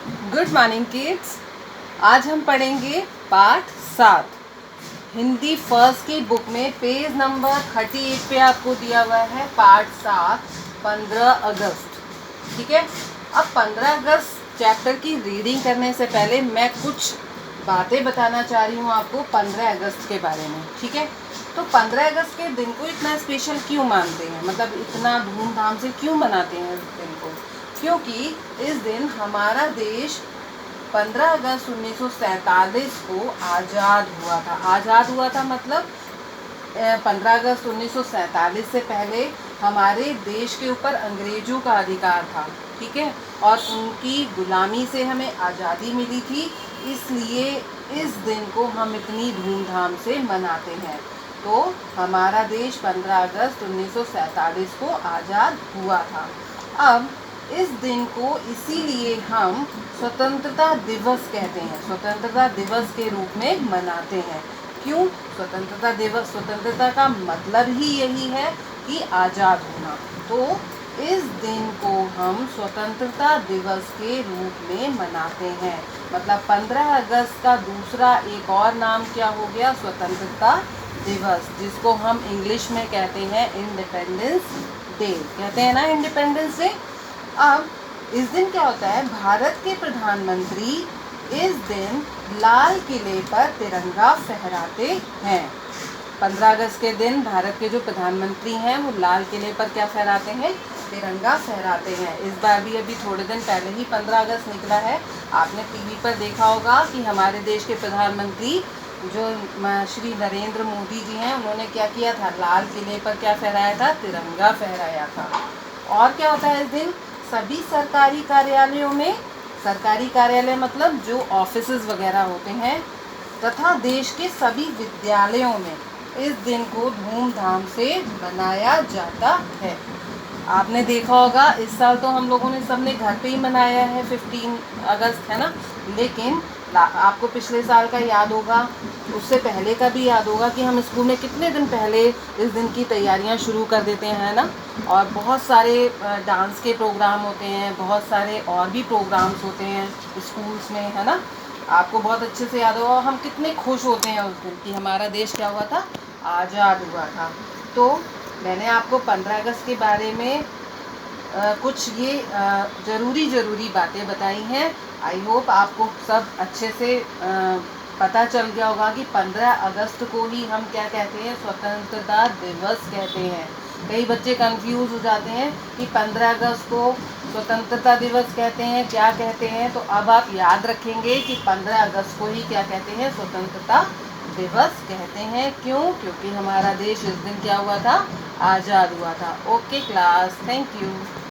Good morning kids. आज हम पढ़ेंगे पाठ 7 हिंदी फर्स्ट की बुक में पेज नंबर 38 पे आपको दिया हुआ है पाठ 7 15 अगस्त। ठीक है। अब 15 अगस्त चैप्टर की रीडिंग करने से पहले मैं कुछ बातें बताना चाह रही हूँ आपको 15 अगस्त के बारे में। ठीक है। तो 15 अगस्त के दिन को इतना स्पेशल क्यों मानते हैं, मतलब इतना धूमधाम से क्यों मनाते हैं इस दिन को? क्योंकि इस दिन हमारा देश 15 अगस्त 1947 को आज़ाद हुआ था। आज़ाद हुआ था मतलब 15 अगस्त 1947 से पहले हमारे देश के ऊपर अंग्रेजों का अधिकार था। ठीक है। और उनकी गुलामी से हमें आज़ादी मिली थी, इसलिए इस दिन को हम इतनी धूमधाम से मनाते हैं। तो हमारा देश 15 अगस्त 1947 को आज़ाद हुआ था। अब इस दिन को इसीलिए हम स्वतंत्रता दिवस कहते हैं, स्वतंत्रता दिवस के रूप में मनाते हैं। क्यों स्वतंत्रता दिवस? स्वतंत्रता का मतलब ही यही है कि आज़ाद होना। तो इस दिन को हम स्वतंत्रता दिवस के रूप में मनाते हैं। मतलब 15 अगस्त का दूसरा एक और नाम क्या हो गया? स्वतंत्रता दिवस, जिसको हम इंग्लिश में कहते हैं इंडिपेंडेंस डे। कहते हैं ना इंडिपेंडेंस डे। अब इस दिन क्या होता है, भारत के प्रधानमंत्री इस दिन लाल किले पर तिरंगा फहराते हैं। 15 अगस्त के दिन भारत के जो प्रधानमंत्री हैं वो लाल किले पर क्या फहराते हैं? तिरंगा फहराते हैं। इस बार भी अभी थोड़े दिन पहले ही 15 अगस्त निकला है। आपने टीवी पर देखा होगा कि हमारे देश के प्रधानमंत्री जो श्री नरेंद्र मोदी जी हैं, उन्होंने क्या किया था? लाल किले पर क्या फहराया था? तिरंगा फहराया था। और क्या होता है इस दिन? सभी सरकारी कार्यालयों में, सरकारी कार्यालय मतलब जो ऑफिसेज वगैरह होते हैं, तथा देश के सभी विद्यालयों में इस दिन को धूमधाम से मनाया जाता है। आपने देखा होगा इस साल तो हम लोगों ने सबने घर पे ही मनाया है 15 अगस्त, है ना। लेकिन आपको पिछले साल का याद होगा, उससे पहले का भी याद होगा कि हम स्कूल में कितने दिन पहले इस दिन की तैयारियां शुरू कर देते हैं ना। और बहुत सारे डांस के प्रोग्राम होते हैं, बहुत सारे और भी प्रोग्राम्स होते हैं स्कूल्स में, है ना। आपको बहुत अच्छे से याद होगा हम कितने खुश होते हैं उस दिन कि हमारा देश क्या हुआ था? आज़ाद हुआ था। तो मैंने आपको 15 अगस्त के बारे में कुछ ये ज़रूरी बातें बताई हैं। आई होप आपको सब अच्छे से पता चल गया होगा कि 15 अगस्त को ही हम क्या कहते हैं? स्वतंत्रता दिवस कहते हैं। कई बच्चे कंफ्यूज हो जाते हैं कि 15 अगस्त को स्वतंत्रता दिवस कहते हैं, क्या कहते हैं। तो अब आप याद रखेंगे कि 15 अगस्त को ही क्या कहते हैं? स्वतंत्रता दिवस कहते हैं। क्यों? क्योंकि हमारा देश इस दिन क्या हुआ था? आज़ाद हुआ था। Okay class, thank you.